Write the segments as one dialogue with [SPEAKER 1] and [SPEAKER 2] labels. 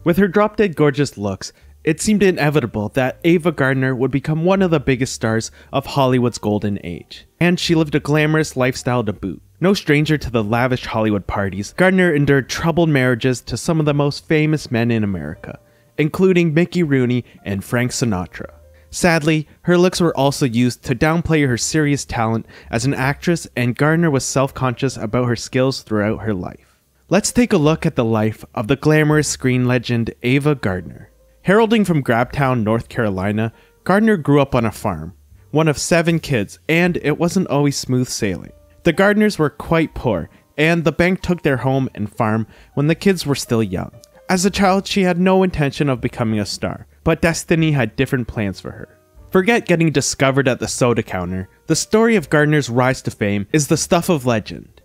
[SPEAKER 1] With her drop-dead gorgeous looks, it seemed inevitable that Ava Gardner would become one of the biggest stars of Hollywood's golden age. And she lived a glamorous lifestyle to boot. No stranger to the lavish Hollywood parties, Gardner endured troubled marriages to some of the most famous men in America, including Mickey Rooney and Frank Sinatra. Sadly, her looks were also used to downplay her serious talent as an actress, and Gardner was self-conscious about her skills throughout her life. Let's take a look at the life of the glamorous screen legend Ava Gardner. Heralding from Grabtown, North Carolina, Gardner grew up on a farm, one of 7 kids, and it wasn't always smooth sailing. The Gardners were quite poor, and the bank took their home and farm when the kids were still young. As a child, she had no intention of becoming a star, but destiny had different plans for her. Forget getting discovered at the soda counter. The story of Gardner's rise to fame is the stuff of legend.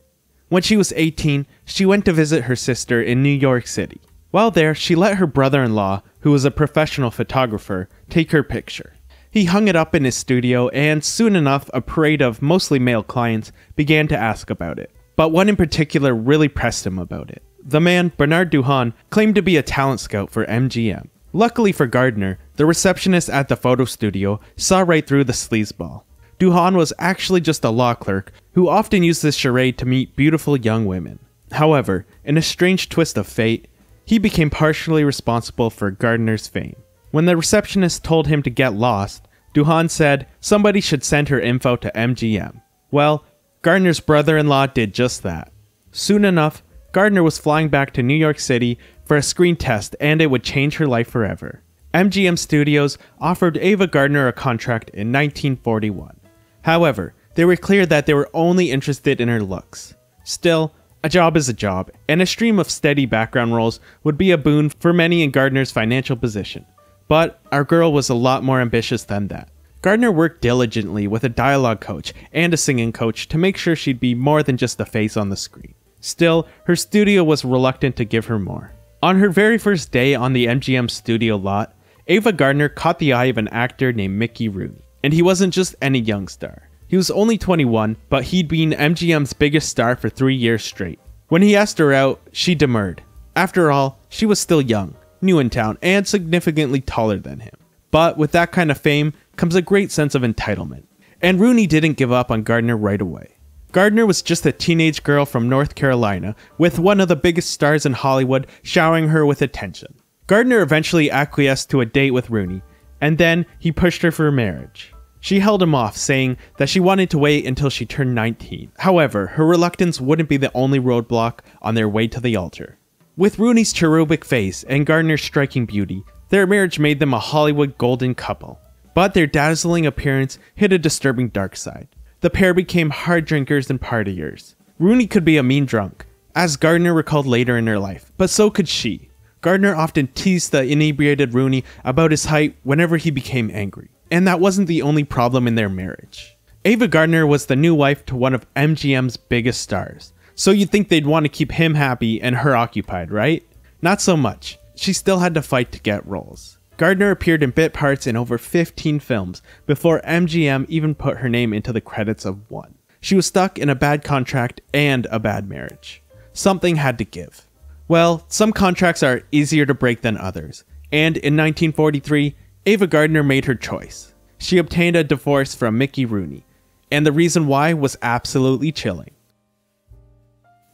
[SPEAKER 1] When she was 18, she went to visit her sister in New York City. While there, she let her brother-in-law, who was a professional photographer, take her picture. He hung it up in his studio, and soon enough, a parade of mostly male clients began to ask about it. But one in particular really pressed him about it. The man, Bernard Duhan, claimed to be a talent scout for MGM. Luckily for Gardner, the receptionist at the photo studio saw right through the sleazeball. Duhan was actually just a law clerk who often used this charade to meet beautiful young women. However, in a strange twist of fate, he became partially responsible for Gardner's fame. When the receptionist told him to get lost, Duhan said somebody should send her info to MGM. Well, Gardner's brother-in-law did just that. Soon enough, Gardner was flying back to New York City for a screen test, and it would change her life forever. MGM Studios offered Ava Gardner a contract in 1941. However, they were clear that they were only interested in her looks. Still, a job is a job, and a stream of steady background roles would be a boon for many in Gardner's financial position. But our girl was a lot more ambitious than that. Gardner worked diligently with a dialogue coach and a singing coach to make sure she'd be more than just a face on the screen. Still, her studio was reluctant to give her more. On her very first day on the MGM studio lot, Ava Gardner caught the eye of an actor named Mickey Rooney. And he wasn't just any young star. He was only 21, but he'd been MGM's biggest star for 3 years straight. When he asked her out, she demurred. After all, she was still young, new in town, and significantly taller than him. But with that kind of fame comes a great sense of entitlement. And Rooney didn't give up on Gardner right away. Gardner was just a teenage girl from North Carolina, with one of the biggest stars in Hollywood showering her with attention. Gardner eventually acquiesced to a date with Rooney, and then he pushed her for marriage. She held him off, saying that she wanted to wait until she turned 19. However, her reluctance wouldn't be the only roadblock on their way to the altar. With Rooney's cherubic face and Gardner's striking beauty, their marriage made them a Hollywood golden couple. But their dazzling appearance hid a disturbing dark side. The pair became hard drinkers and partiers. Rooney could be a mean drunk, as Gardner recalled later in her life, but so could she. Gardner often teased the inebriated Rooney about his height whenever he became angry. And that wasn't the only problem in their marriage. Ava Gardner was the new wife to one of MGM's biggest stars, so you'd think they'd want to keep him happy and her occupied, right? Not so much. She still had to fight to get roles. Gardner appeared in bit parts in over 15 films before MGM even put her name into the credits of one. She was stuck in a bad contract and a bad marriage. Something had to give. Well, some contracts are easier to break than others, and in 1943, Ava Gardner made her choice. She obtained a divorce from Mickey Rooney, and the reason why was absolutely chilling.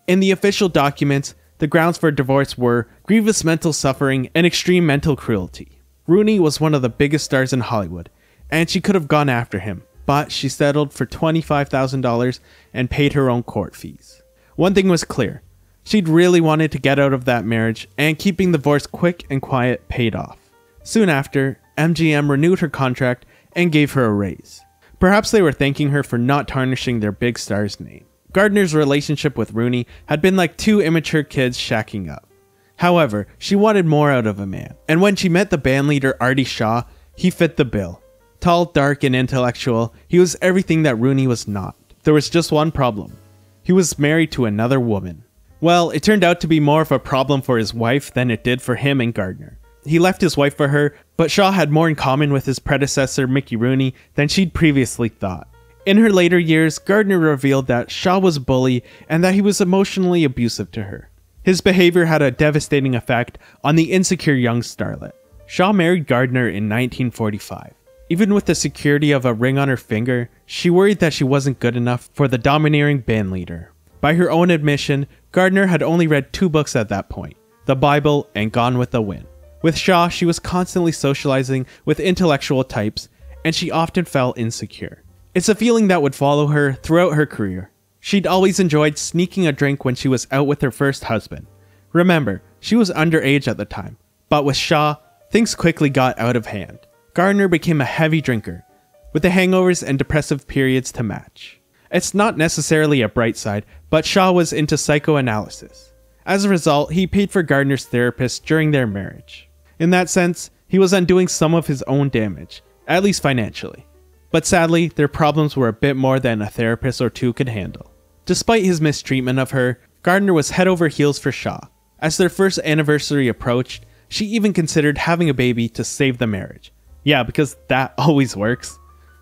[SPEAKER 1] In the official documents, the grounds for divorce were grievous mental suffering and extreme mental cruelty. Rooney was one of the biggest stars in Hollywood, and she could have gone after him, but she settled for $25,000 and paid her own court fees. One thing was clear. She'd really wanted to get out of that marriage, and keeping the divorce quick and quiet paid off. Soon after, MGM renewed her contract and gave her a raise. Perhaps they were thanking her for not tarnishing their big star's name. Gardner's relationship with Rooney had been like two immature kids shacking up. However, she wanted more out of a man, and when she met the bandleader Artie Shaw, he fit the bill. Tall, dark, and intellectual, he was everything that Rooney was not. There was just one problem. He was married to another woman. Well, it turned out to be more of a problem for his wife than it did for him and Gardner. He left his wife for her, but Shaw had more in common with his predecessor Mickey Rooney than she'd previously thought. In her later years, Gardner revealed that Shaw was a bully and that he was emotionally abusive to her. His behavior had a devastating effect on the insecure young starlet. Shaw married Gardner in 1945. Even with the security of a ring on her finger, she worried that she wasn't good enough for the domineering band leader. By her own admission, Gardner had only read 2 books at that point, the Bible and Gone with the Wind. With Shaw, she was constantly socializing with intellectual types, and she often felt insecure. It's a feeling that would follow her throughout her career. She'd always enjoyed sneaking a drink when she was out with her first husband. Remember, she was underage at the time, but with Shaw, things quickly got out of hand. Gardner became a heavy drinker, with the hangovers and depressive periods to match. It's not necessarily a bright side, but Shaw was into psychoanalysis. As a result, he paid for Gardner's therapist during their marriage. In that sense, he was undoing some of his own damage, at least financially. But sadly, their problems were a bit more than a therapist or two could handle. Despite his mistreatment of her, Gardner was head over heels for Shaw. As their first anniversary approached, she even considered having a baby to save the marriage. Yeah, because that always works.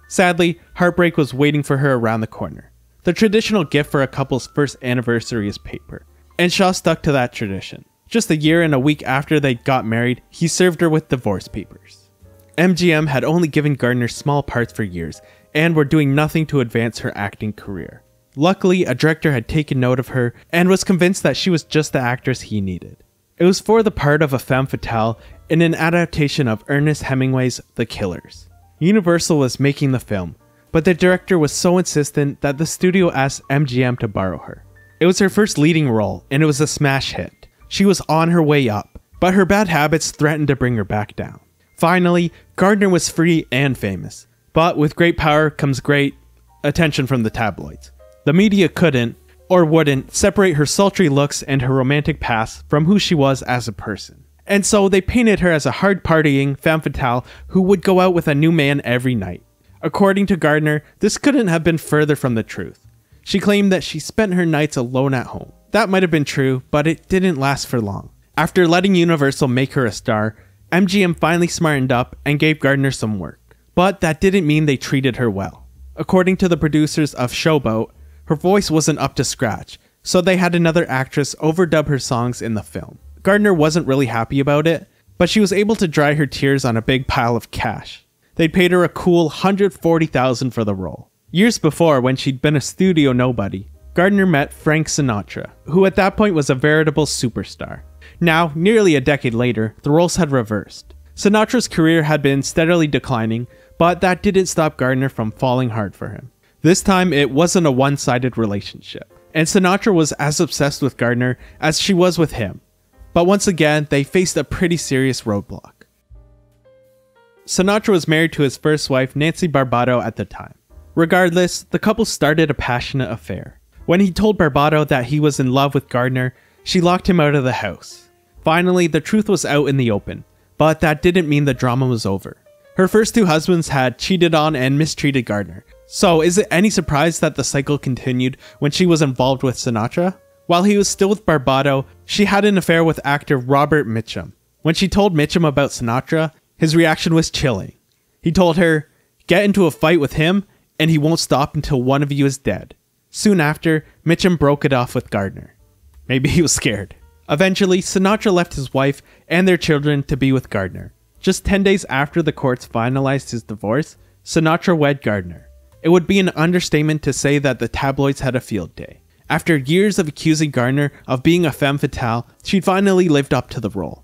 [SPEAKER 1] Sadly, heartbreak was waiting for her around the corner. The traditional gift for a couple's first anniversary is paper, and Shaw stuck to that tradition. Just a year and a week after they got married, he served her with divorce papers. MGM had only given Gardner small parts for years, and were doing nothing to advance her acting career. Luckily, a director had taken note of her and was convinced that she was just the actress he needed. It was for the part of a femme fatale in an adaptation of Ernest Hemingway's The Killers. Universal was making the film, but the director was so insistent that the studio asked MGM to borrow her. It was her first leading role, and it was a smash hit. She was on her way up, but her bad habits threatened to bring her back down. Finally, Gardner was free and famous, but with great power comes great attention from the tabloids. The media couldn't, or wouldn't, separate her sultry looks and her romantic past from who she was as a person. And so they painted her as a hard-partying femme fatale who would go out with a new man every night. According to Gardner, this couldn't have been further from the truth. She claimed that she spent her nights alone at home. That might have been true, but it didn't last for long. After letting Universal make her a star, MGM finally smartened up and gave Gardner some work. But that didn't mean they treated her well. According to the producers of Showboat, her voice wasn't up to scratch, so they had another actress overdub her songs in the film. Gardner wasn't really happy about it, but she was able to dry her tears on a big pile of cash. They'd paid her a cool $140,000 for the role. Years before, when she'd been a studio nobody, Gardner met Frank Sinatra, who at that point was a veritable superstar. Now, nearly a decade later, the roles had reversed. Sinatra's career had been steadily declining, but that didn't stop Gardner from falling hard for him. This time, it wasn't a one-sided relationship, and Sinatra was as obsessed with Gardner as she was with him. But once again, they faced a pretty serious roadblock. Sinatra was married to his first wife, Nancy Barbato, at the time. Regardless, the couple started a passionate affair. When he told Barbato that he was in love with Gardner, she locked him out of the house. Finally, the truth was out in the open, but that didn't mean the drama was over. Her first 2 husbands had cheated on and mistreated Gardner. So is it any surprise that the cycle continued when she was involved with Sinatra? While he was still with Barbato, she had an affair with actor Robert Mitchum. When she told Mitchum about Sinatra, his reaction was chilling. He told her, "Get into a fight with him, and he won't stop until one of you is dead." Soon after, Mitchum broke it off with Gardner. Maybe he was scared. Eventually, Sinatra left his wife and their children to be with Gardner. Just 10 days after the courts finalized his divorce, Sinatra wed Gardner. It would be an understatement to say that the tabloids had a field day. After years of accusing Gardner of being a femme fatale, she'd finally lived up to the role.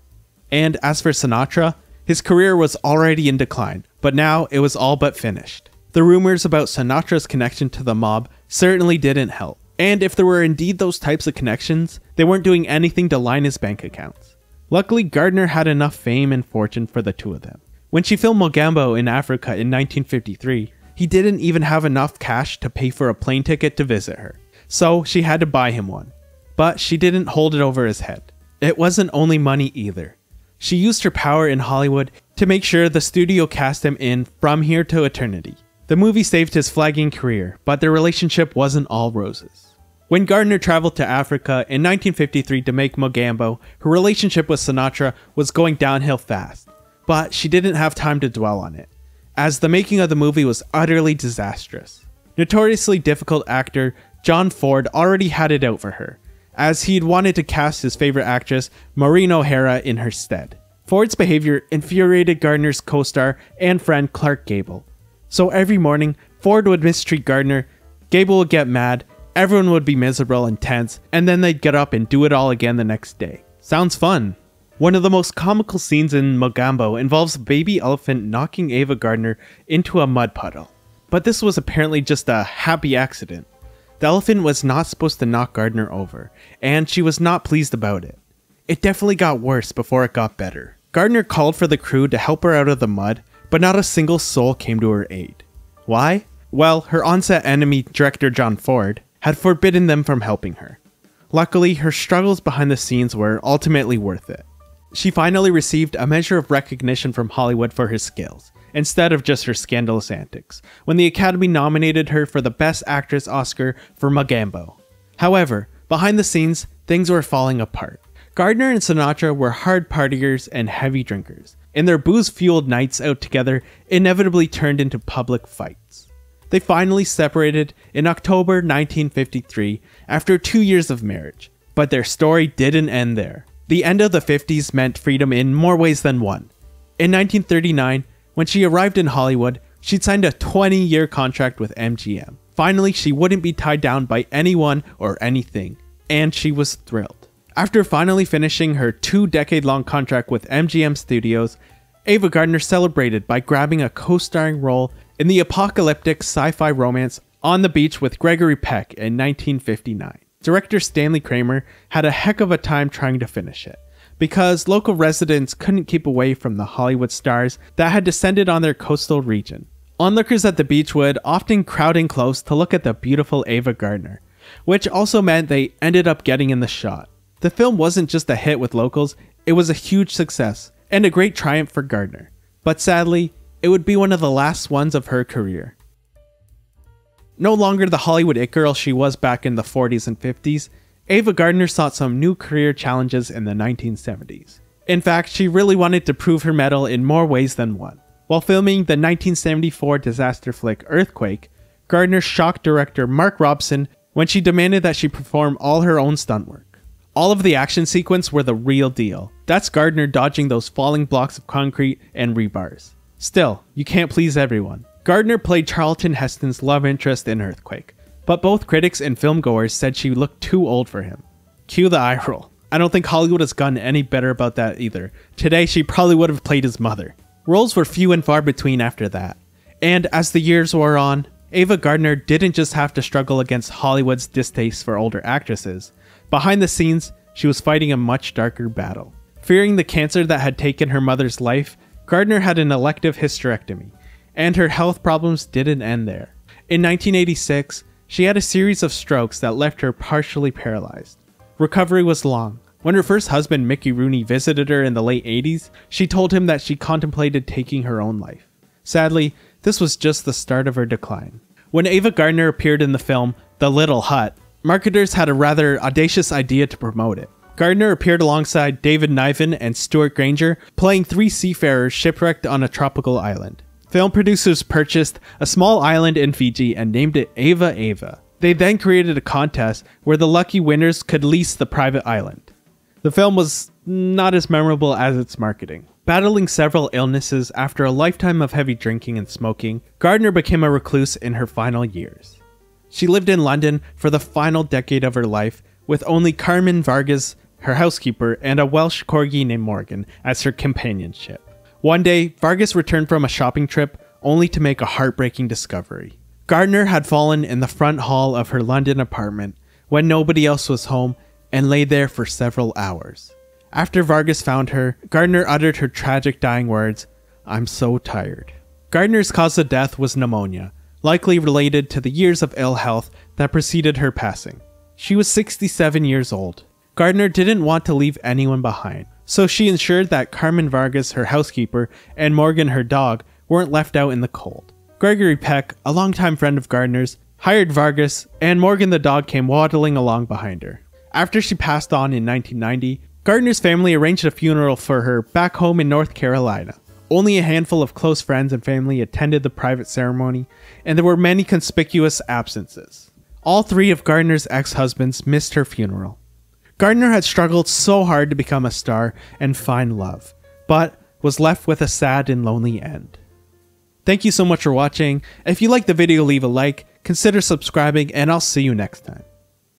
[SPEAKER 1] And as for Sinatra, his career was already in decline, but now it was all but finished. The rumors about Sinatra's connection to the mob certainly didn't help. And if there were indeed those types of connections, they weren't doing anything to line his bank accounts. Luckily, Gardner had enough fame and fortune for the two of them. When she filmed Mogambo in Africa in 1953, he didn't even have enough cash to pay for a plane ticket to visit her, so she had to buy him one. But she didn't hold it over his head. It wasn't only money either. She used her power in Hollywood to make sure the studio cast him in From Here to Eternity. The movie saved his flagging career, but their relationship wasn't all roses. When Gardner traveled to Africa in 1953 to make Mogambo, her relationship with Sinatra was going downhill fast. But she didn't have time to dwell on it, as the making of the movie was utterly disastrous. Notoriously difficult actor John Ford already had it out for her, as he'd wanted to cast his favorite actress, Maureen O'Hara, in her stead. Ford's behavior infuriated Gardner's co-star and friend Clark Gable. So every morning, Ford would mistreat Gardner, Gable would get mad, everyone would be miserable and tense, and then they'd get up and do it all again the next day. Sounds fun. One of the most comical scenes in Mogambo involves a baby elephant knocking Ava Gardner into a mud puddle. But this was apparently just a happy accident. The elephant was not supposed to knock Gardner over, and she was not pleased about it. It definitely got worse before it got better. Gardner called for the crew to help her out of the mud, but not a single soul came to her aid. Why? Well, her on-set enemy, director John Ford, had forbidden them from helping her. Luckily, her struggles behind the scenes were ultimately worth it. She finally received a measure of recognition from Hollywood for her skills, instead of just her scandalous antics, when the Academy nominated her for the Best Actress Oscar for Mogambo. However, behind the scenes, things were falling apart. Gardner and Sinatra were hard partiers and heavy drinkers, and their booze-fueled nights out together inevitably turned into public fights. They finally separated in October 1953 after 2 years of marriage, but their story didn't end there. The end of the 50s meant freedom in more ways than one. In 1939, when she arrived in Hollywood, she'd signed a 20-year contract with MGM. Finally, she wouldn't be tied down by anyone or anything, and she was thrilled. After finally finishing her 2-decade-long contract with MGM Studios, Ava Gardner celebrated by grabbing a co-starring role in the apocalyptic sci-fi romance On the Beach with Gregory Peck in 1959. Director Stanley Kramer had a heck of a time trying to finish it, because local residents couldn't keep away from the Hollywood stars that had descended on their coastal region. Onlookers at the beach would often crowd in close to look at the beautiful Ava Gardner, which also meant they ended up getting in the shot. The film wasn't just a hit with locals, it was a huge success, and a great triumph for Gardner. But sadly, it would be one of the last ones of her career. No longer the Hollywood it girl she was back in the 40s and 50s, Ava Gardner sought some new career challenges in the 1970s. In fact, she really wanted to prove her mettle in more ways than one. While filming the 1974 disaster flick Earthquake, Gardner shocked director Mark Robson when she demanded that she perform all her own stunt work. All of the action sequences were the real deal. That's Gardner dodging those falling blocks of concrete and rebars. Still, you can't please everyone. Gardner played Charlton Heston's love interest in Earthquake, but both critics and filmgoers said she looked too old for him. Cue the eye roll. I don't think Hollywood has gotten any better about that either. Today, she probably would have played his mother. Roles were few and far between after that. And as the years wore on, Ava Gardner didn't just have to struggle against Hollywood's distaste for older actresses. Behind the scenes, she was fighting a much darker battle. Fearing the cancer that had taken her mother's life, Gardner had an elective hysterectomy, and her health problems didn't end there. In 1986, she had a series of strokes that left her partially paralyzed. Recovery was long. When her first husband, Mickey Rooney, visited her in the late 80s, she told him that she contemplated taking her own life. Sadly, this was just the start of her decline. When Ava Gardner appeared in the film The Little Hut, marketers had a rather audacious idea to promote it. Gardner appeared alongside David Niven and Stuart Granger, playing 3 seafarers shipwrecked on a tropical island. Film producers purchased a small island in Fiji and named it Ava Ava. They then created a contest where the lucky winners could lease the private island. The film was not as memorable as its marketing. Battling several illnesses after a lifetime of heavy drinking and smoking, Gardner became a recluse in her final years. She lived in London for the final decade of her life, with only Carmen Vargas, her housekeeper, and a Welsh corgi named Morgan as her companionship. One day, Vargas returned from a shopping trip only to make a heartbreaking discovery. Gardner had fallen in the front hall of her London apartment when nobody else was home and lay there for several hours. After Vargas found her, Gardner uttered her tragic dying words, "I'm so tired." Gardner's cause of death was pneumonia, likely related to the years of ill health that preceded her passing. She was 67 years old. Gardner didn't want to leave anyone behind, so she ensured that Carmen Vargas, her housekeeper, and Morgan, her dog, weren't left out in the cold. Gregory Peck, a longtime friend of Gardner's, hired Vargas, and Morgan the dog came waddling along behind her. After she passed on in 1990, Gardner's family arranged a funeral for her back home in North Carolina. Only a handful of close friends and family attended the private ceremony, and there were many conspicuous absences. All 3 of Gardner's ex-husbands missed her funeral. Gardner had struggled so hard to become a star and find love, but was left with a sad and lonely end. Thank you so much for watching. If you liked the video, leave a like, consider subscribing, and I'll see you next time.